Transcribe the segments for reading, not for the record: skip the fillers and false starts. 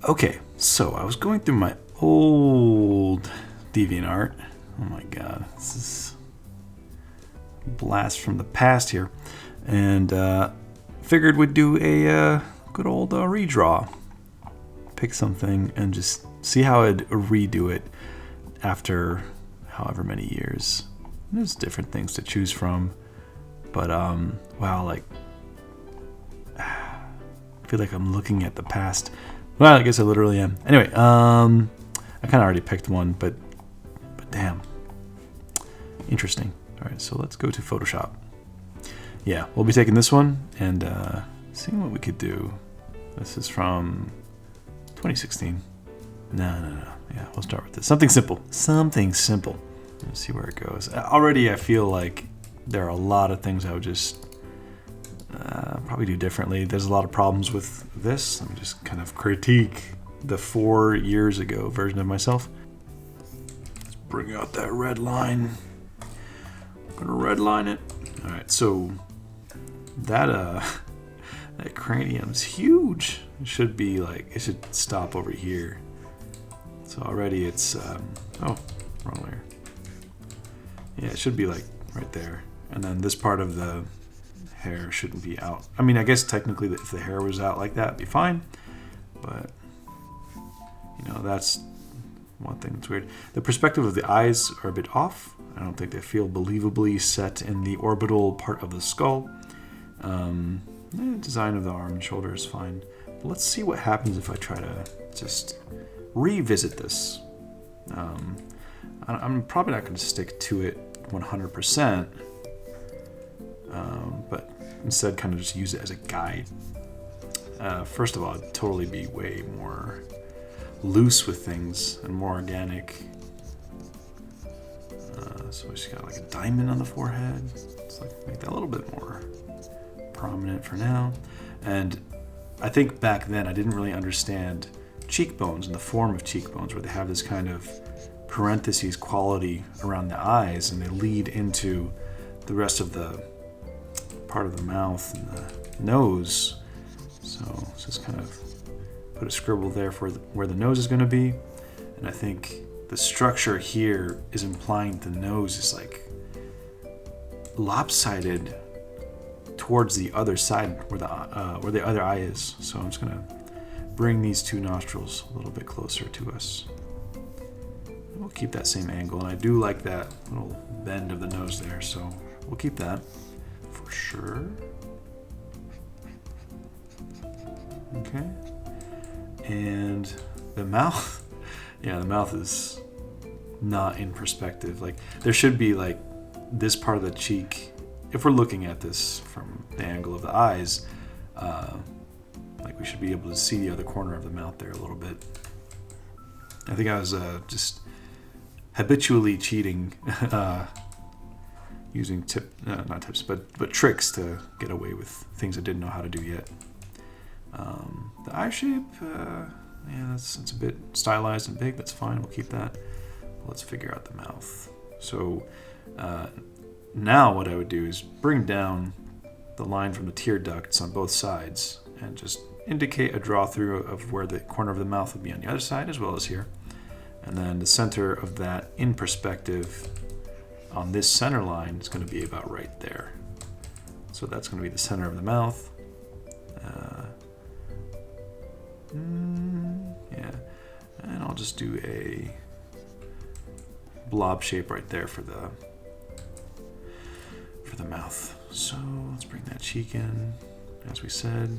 Okay, so I was going through my old DeviantArt. Oh my god, this is a blast from the past here. And figured we'd do a good old redraw. Pick something and just see how I'd redo it after however many years. There's different things to choose from. But, wow, like, I feel like I'm looking at the past. Well, I guess I literally am. Anyway, I kind of already picked one, but damn. Interesting. All right, so let's go to Photoshop. Yeah, we'll be taking this one and seeing what we could do. This is from 2016. No. Yeah, we'll start with this. Something simple. Something simple. Let's see where it goes. Already I feel like there are a lot of things I would just probably do differently. There's a lot of problems with this. Let me just kind of critique the 4 years ago version of myself. Let's bring out that red line. I'm gonna red line it. All right, so that that cranium's huge. It should be like, it should stop over here. So already it's oh, wrong layer. Yeah, it should be like right there. And then this part of the hair shouldn't be out. I mean, I guess technically if the hair was out like that, it'd be fine. But, you know, that's one thing that's weird. The perspective of the eyes are a bit off. I don't think they feel believably set in the orbital part of the skull. Design of the arm and shoulder is fine. But let's see what happens if I try to just revisit this. I'm probably not going to stick to it 100%. But instead kind of just use it as a guide. First of all, I'd totally be way more loose with things and more organic. So we just got like a diamond on the forehead. Let's like make that a little bit more prominent for now. And I think back then I didn't really understand cheekbones and the form of cheekbones, where they have this kind of parentheses quality around the eyes and they lead into the rest of the part of the mouth and the nose. So let's just kind of put a scribble there for where the nose is going to be. And I think the structure here is implying the nose is like lopsided towards the other side where the other eye is. So I'm just going to bring these two nostrils a little bit closer to us. We'll keep that same angle, and I do like that little bend of the nose there, so we'll keep that for sure. Okay. And the mouth, yeah, the mouth is not in perspective. Like, there should be like this part of the cheek, if we're looking at this from the angle of the eyes, like we should be able to see the other corner of the mouth there a little bit. I think I was just habitually cheating, using not tips, but tricks to get away with things I didn't know how to do yet. The eye shape, yeah, it's a bit stylized and big. That's fine. We'll keep that. Let's figure out the mouth. So now what I would do is bring down the line from the tear ducts on both sides and just indicate a draw through of where the corner of the mouth would be on the other side as well as here. And then the center of that in perspective on this center line is going to be about right there. So that's going to be the center of the mouth. Yeah, and I'll just do a blob shape right there for the mouth. So let's bring that cheek in, as we said.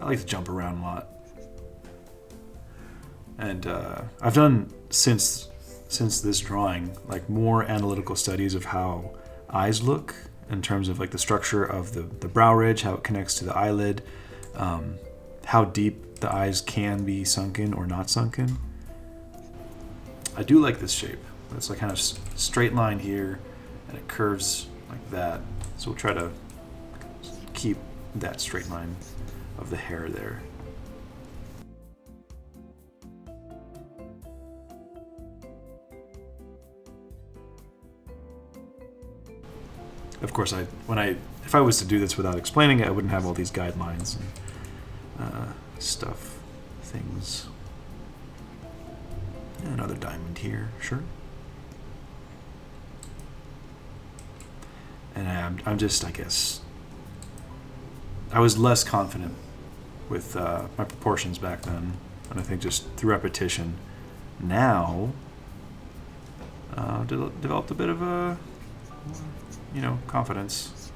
I like to jump around a lot. And I've done, since this drawing, like more analytical studies of how eyes look in terms of like the structure of the brow ridge, how it connects to the eyelid, how deep the eyes can be sunken or not sunken. I do like this shape. It's like kind of straight line here, and it curves like that. So we'll try to keep that straight line of the hair there. Of course, if I was to do this without explaining it, I wouldn't have all these guidelines. And, stuff things. Another diamond here, sure. And I'm just, I guess, I was less confident with my proportions back then, and I think just through repetition. Now, developed a bit of a, confidence.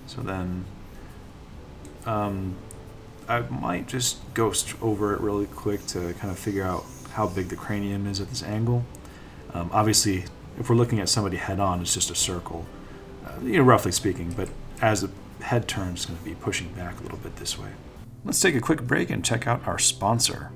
So then, I might just ghost over it really quick to kind of figure out how big the cranium is at this angle. Obviously, if we're looking at somebody head on, it's just a circle, roughly speaking, but as the head turns, it's going to be pushing back a little bit this way. Let's take a quick break and check out our sponsor.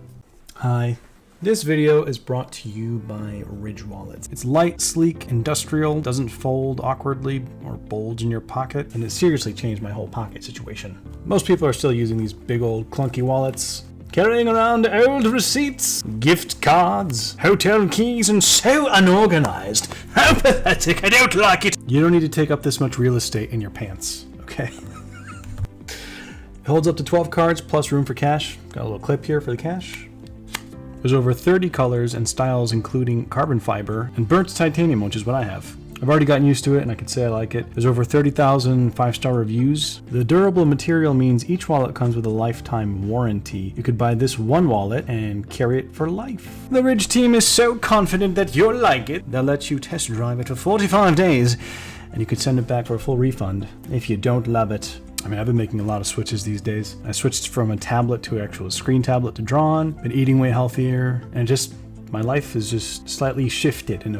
Hi. This video is brought to you by Ridge Wallets. It's light, sleek, industrial, doesn't fold awkwardly or bulge in your pocket, and it seriously changed my whole pocket situation. Most people are still using these big old clunky wallets, carrying around old receipts, gift cards, hotel keys, and so unorganized. How pathetic, I don't like it. You don't need to take up this much real estate in your pants, okay? It holds up to 12 cards plus room for cash. Got a little clip here for the cash. There's over 30 colors and styles, including carbon fiber and burnt titanium, which is what I have. I've already gotten used to it, and I can say I like it. There's over 30,000 5-star reviews. The durable material means each wallet comes with a lifetime warranty. You could buy this one wallet and carry it for life. The Ridge team is so confident that you'll like it, they'll let you test drive it for 45 days, and you could send it back for a full refund if you don't love it. I mean, I've been making a lot of switches these days. I switched from a tablet to an actual screen tablet to draw on, been eating way healthier, and just my life is just slightly shifted in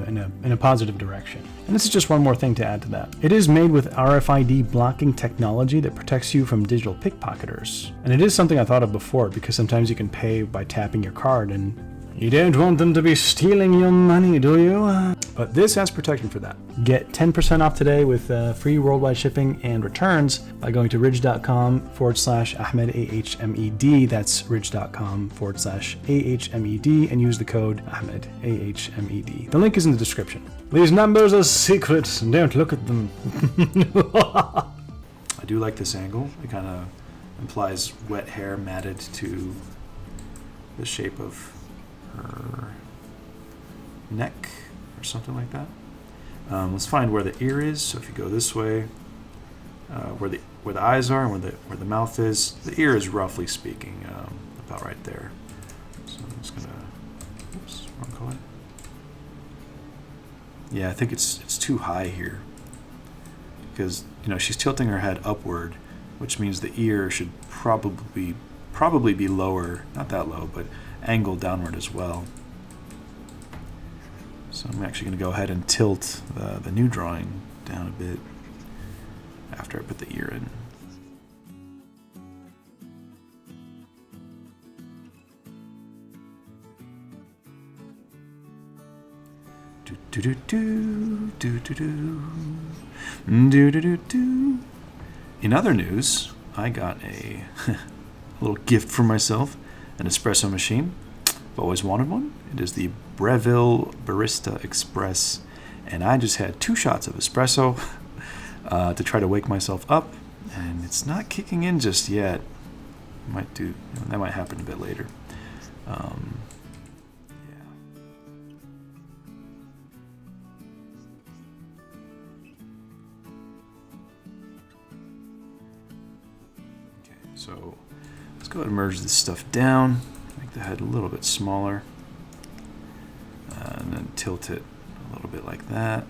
a positive direction. And this is just one more thing to add to that. It is made with RFID blocking technology that protects you from digital pickpocketers. And it is something I thought of before, because sometimes you can pay by tapping your card and you don't want them to be stealing your money, do you? But this has protection for that. Get 10% off today with free worldwide shipping and returns by going to ridge.com/Ahmed, AHMED. That's ridge.com/AHMED, and use the code Ahmed, AHMED. The link is in the description. These numbers are secret. Don't look at them. I do like this angle. It kind of implies wet hair matted to the shape of her neck or something like that. Let's find where the ear is. So if you go this way, where the eyes are and where the mouth is, the ear is roughly speaking about right there. So I'm just gonna, oops, wrong color. Yeah, I think it's too high here because she's tilting her head upward, which means the ear should probably be lower, not that low, but angled downward as well. So I'm actually going to go ahead and tilt the new drawing down a bit after I put the ear in. In other news, I got a little gift for myself, an espresso machine. I've always wanted one. It is the Breville Barista Express, and I just had 2 shots of espresso to try to wake myself up, and it's not kicking in just yet. That might happen a bit later. Yeah. Okay, so let's go ahead and merge this stuff down. Make the head a little bit smaller, and then tilt it a little bit like that.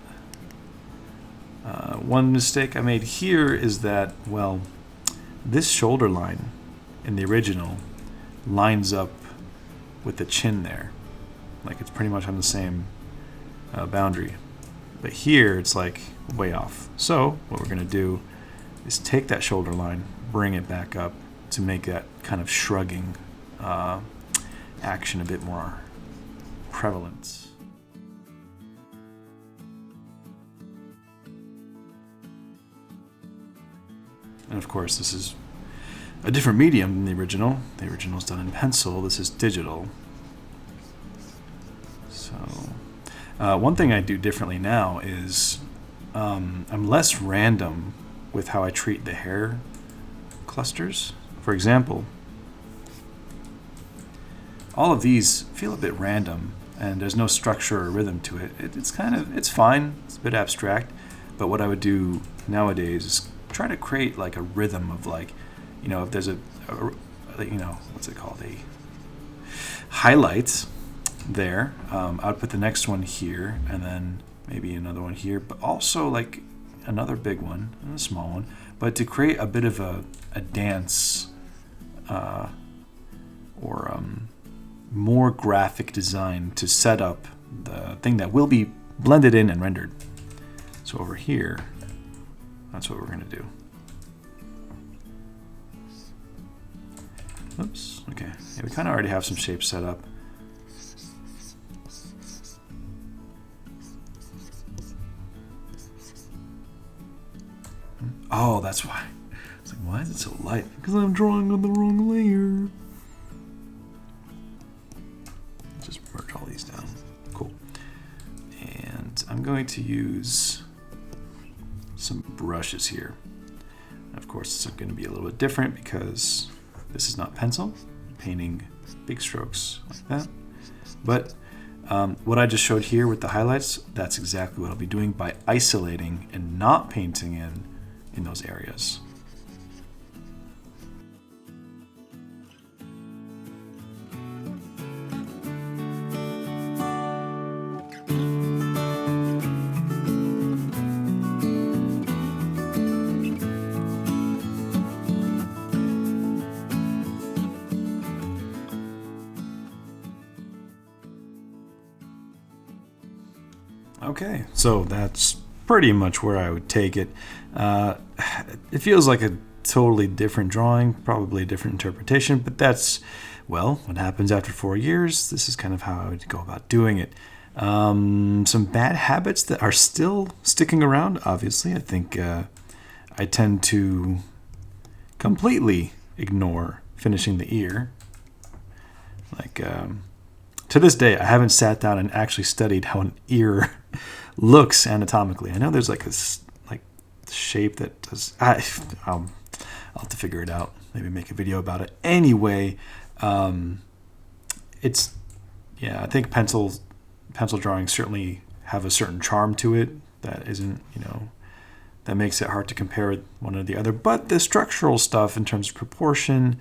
One mistake I made here is that, well, this shoulder line in the original lines up with the chin there. Like it's pretty much on the same boundary. But here it's like way off. So what we're going to do is take that shoulder line, bring it back up to make that kind of shrugging action a bit more prevalent. And of course, this is a different medium than the original. The original is done in pencil. This is digital. So, one thing I do differently now is I'm less random with how I treat the hair clusters. For example, all of these feel a bit random, and there's no structure or rhythm to it. It's fine. It's a bit abstract, but what I would do nowadays is try to create like a rhythm of, like, you know, if there's a you know, what's it called, a highlights there. I would put the next one here, and then maybe another one here, but also like another big one and a small one, but to create a bit of a dance or more graphic design to set up the thing that will be blended in and rendered. So over here, that's what we're going to do. Oops, okay. Yeah, we kind of already have some shapes set up. Oh, that's why. It's like, why is it so light? Because I'm drawing on the wrong layer. Just merge all these down. Cool. And I'm going to use some brushes here. Of course, it's going to be a little bit different because this is not pencil. I'm painting big strokes like that. But what I just showed here with the highlights, that's exactly what I'll be doing by isolating and not painting in those areas. Okay, so that's pretty much where I would take it. It feels like a totally different drawing, probably a different interpretation, but that's, well, what happens after 4 years. This is kind of how I would go about doing it. Some bad habits that are still sticking around, obviously. I think I tend to completely ignore finishing the ear. Like, to this day, I haven't sat down and actually studied how an ear looks anatomically. I know there's like this shape that does. I'll have to figure it out. Maybe make a video about it. Anyway, it's, yeah. I think pencil drawings certainly have a certain charm to it that isn't, you know, that makes it hard to compare one or the other. But the structural stuff in terms of proportion,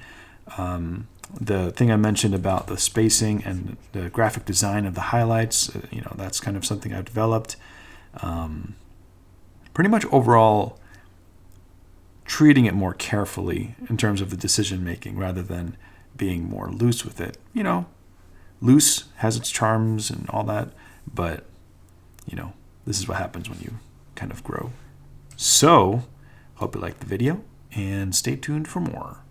the thing I mentioned about the spacing and the graphic design of the highlights, you know, that's kind of something I've developed. Pretty much overall treating it more carefully in terms of the decision making rather than being more loose with it. You know, loose has its charms and all that, but, you know, this is what happens when you kind of grow. So, hope you liked the video and stay tuned for more.